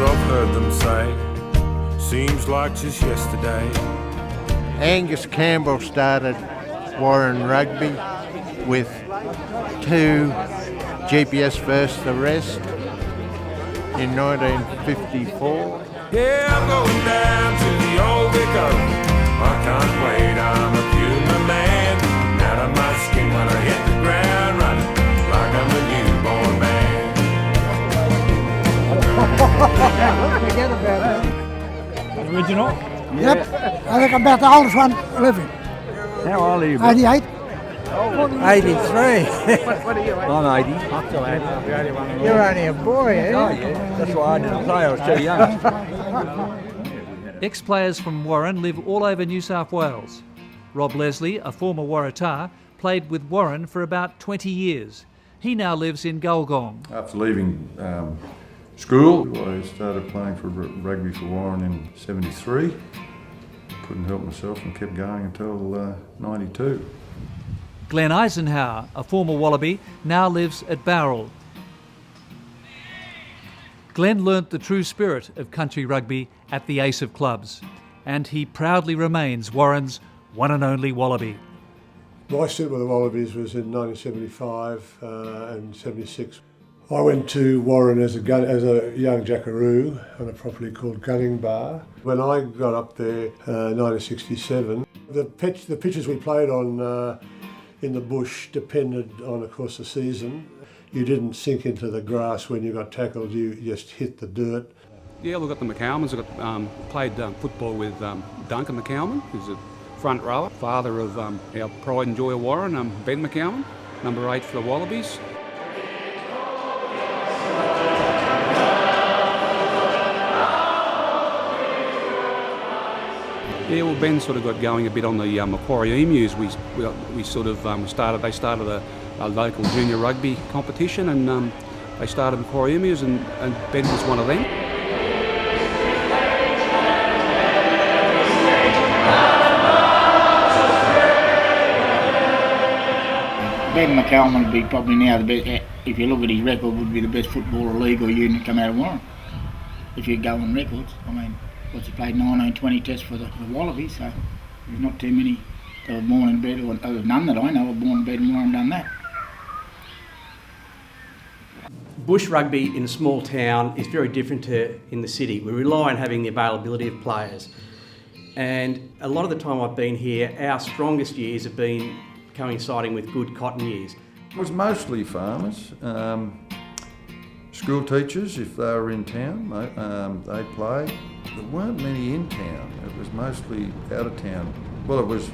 I've heard them say, seems like just yesterday. Angus Campbell started Warren Rugby with 2 GPS first arrests in 1954. Yeah, I'm going down to the old Vico. I can't wait, I'm a Puma man. Out of my skin when I hit the ground running, like I'm a newborn man. Forget about that. Original? Yep, I think I'm about the oldest one living. How old are you? 88. 83. What are you? I'm 80. I'm still 80. You're only a boy, eh? Oh, yeah. That's why I didn't play, I was too young. Ex-players from Warren live all over New South Wales. Rob Leslie, a former Waratah, played with Warren for about 20 years. He now lives in Gulgong. After leaving school, I started playing for rugby for Warren in '73. Couldn't help myself and kept going until '92. Glenn Eisenhauer, a former Wallaby, now lives at Bowral. Glenn learnt the true spirit of country rugby at the Ace of Clubs, and he proudly remains Warren's one and only Wallaby. My stint with the Wallabies was in 1975 and 76. I went to Warren as a young jackaroo on a property called Gunning Bar. When I got up there, 1967, the pitches we played on in the bush depended on, of course, the season. You didn't sink into the grass when you got tackled, you just hit the dirt. Yeah, we've got the McCalmans. I've played football with Duncan McCalman, who's a front rower, father of our pride and joy of Warren, Ben McCalman, number 8 for the Wallabies. Yeah, well, Ben sort of got going a bit on the Macquarie Emus. We sort of started. They started a local junior rugby competition, and they started Macquarie Emus, and Ben was one of them. Ben McCalman would be probably now the best, if you look at his record, would be the best footballer league or union come out of Warren. If you go on records, I mean, he played 19, 20 tests for the Wallabies, so there's not too many that were born in bed, or none that I know were born in bed and Warren done that. Bush rugby in a small town is very different to in the city. We rely on having the availability of players. And a lot of the time I've been here, our strongest years have been coinciding with good cotton years. It was mostly farmers, school teachers, if they were in town, they played. There weren't many in town, it was mostly out of town. Well, it was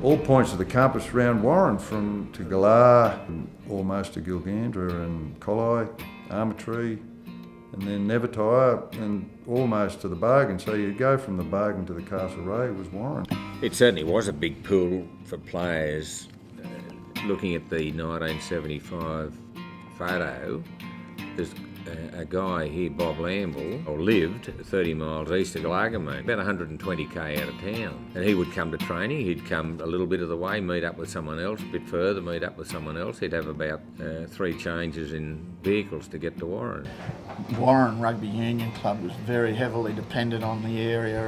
all points of the compass around Warren, from to Galar, and almost to Gilgandra and Collie, Armatree, and then Nevertire, and almost to the Bargain. So you'd go from the Bargain to the Castlereagh was Warren. It certainly was a big pool for players. Looking at the 1975 photo, there's a guy here, Bob Lamble, lived 30 miles east of Glargamone, about 120k out of town. And he would come to training, he'd come a little bit of the way, meet up with someone else, a bit further, meet up with someone else. He'd have about 3 changes in vehicles to get to Warren. Warren Rugby Union Club was very heavily dependent on the area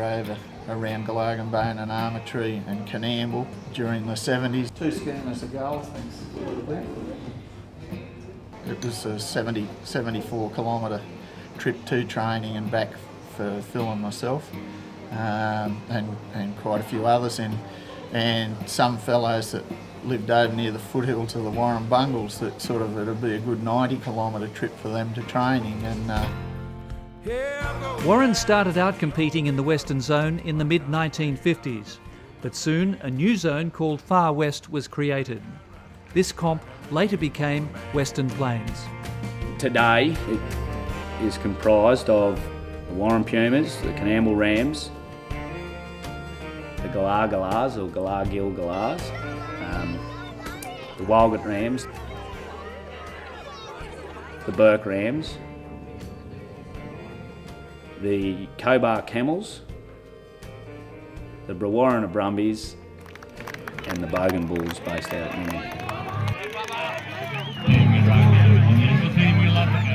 around Glargamone and Armatree and Canamble during the 70s. 2 schooners of gold, thanks. It was a 74 kilometre trip to training and back for Phil and myself, and quite a few others, and some fellows that lived over near the foothill to the Warren Bungles, that sort of, it'd be a good 90 kilometre trip for them to training. And Warren started out competing in the Western Zone in the mid-1950s, but soon a new zone called Far West was created. This comp later became Western Plains. Today it is comprised of the Warren Pumas, the Canamble Rams, the Galar Galars or Galar Gil Galars, the Walgett Rams, the Burke Rams, the Cobar Camels, the Brewarrina Brumbies, and the Bogan Bulls based out in England.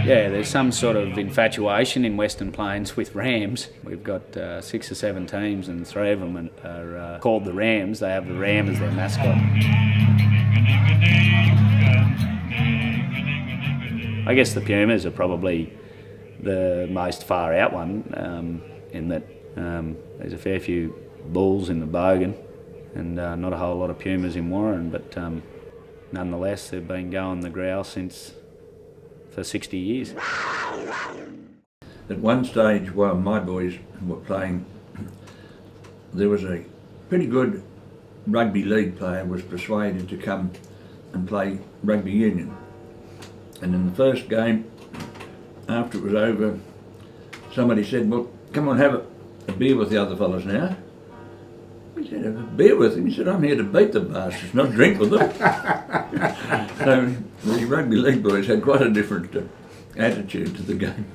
Yeah, there's some sort of infatuation in Western Plains with Rams. We've got 6 or 7 teams and 3 of them are called the Rams. They have the Ram as their mascot. I guess the Pumas are probably the most far out one in that there's a fair few Bulls in the Bogan and not a whole lot of Pumas in Warren, but nonetheless they've been going the growl for 60 years. At one stage while my boys were playing, there was a pretty good rugby league player was persuaded to come and play rugby union. And in the first game, after it was over, somebody said, well, come on, have a beer with the other fellas now. He said, have a beer with him? He said, I'm here to beat the bastards, not drink with them. So the rugby league boys had quite a different attitude to the game.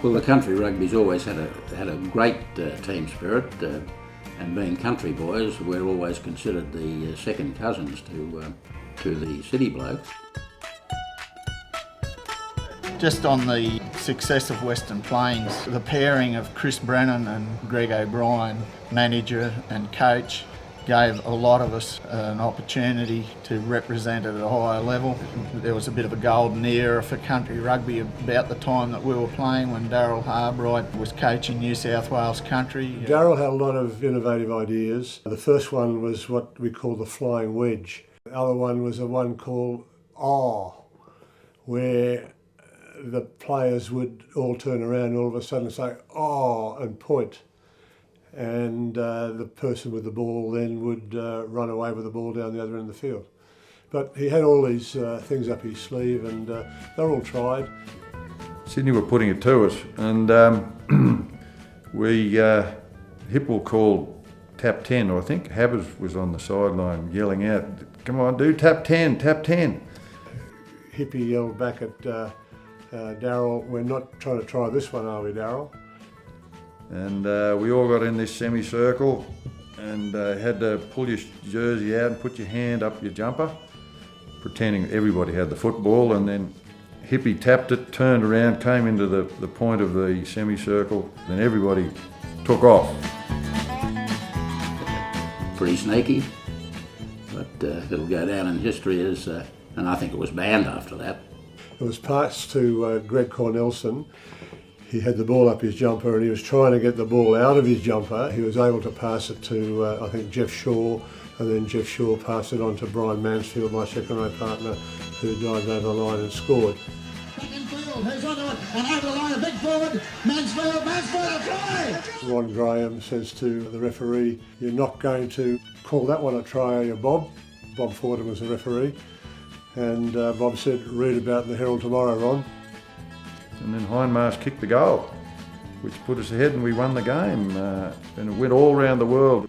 Well, the country rugby's always had a great team spirit, and being country boys, we're always considered the second cousins to the city blokes. Just on the success of Western Plains, the pairing of Chris Brennan and Greg O'Brien, manager and coach, gave a lot of us an opportunity to represent at a higher level. There was a bit of a golden era for country rugby about the time that we were playing when Darryl Harbright was coaching New South Wales Country. Darryl had a lot of innovative ideas. The first one was what we call the flying wedge. The other one was a one called where the players would all turn around and all of a sudden say, oh, and point. And the person with the ball then would run away with the ball down the other end of the field. But he had all these things up his sleeve and they're all tried. Sydney were putting it to us, and Hipple called tap 10, or I think Habbers was on the sideline yelling out, come on, do tap 10, tap 10. Hippie yelled back at Darryl, we're not trying to try this one, are we, Darryl? And we all got in this semicircle and had to pull your jersey out and put your hand up your jumper, pretending everybody had the football, and then Hippie tapped it, turned around, came into the point of the semicircle, then everybody took off. Pretty sneaky, but it'll go down in history as, and I think it was banned after that. It was passed to Greg Cornelson. He had the ball up his jumper and he was trying to get the ball out of his jumper. He was able to pass it to, I think, Jeff Shaw, and then Jeff Shaw passed it on to Brian Mansfield, my second row partner, who dived over the line and scored. Who's onto it, and over the line, a big forward, Mansfield, a try! Ron Graham says to the referee, you're not going to call that one a try, are you, Bob? Bob Fordham was the referee. And Bob said, read about in the Herald tomorrow, Ron. And then Hindmarsh kicked the goal, which put us ahead and we won the game. And it went all around the world.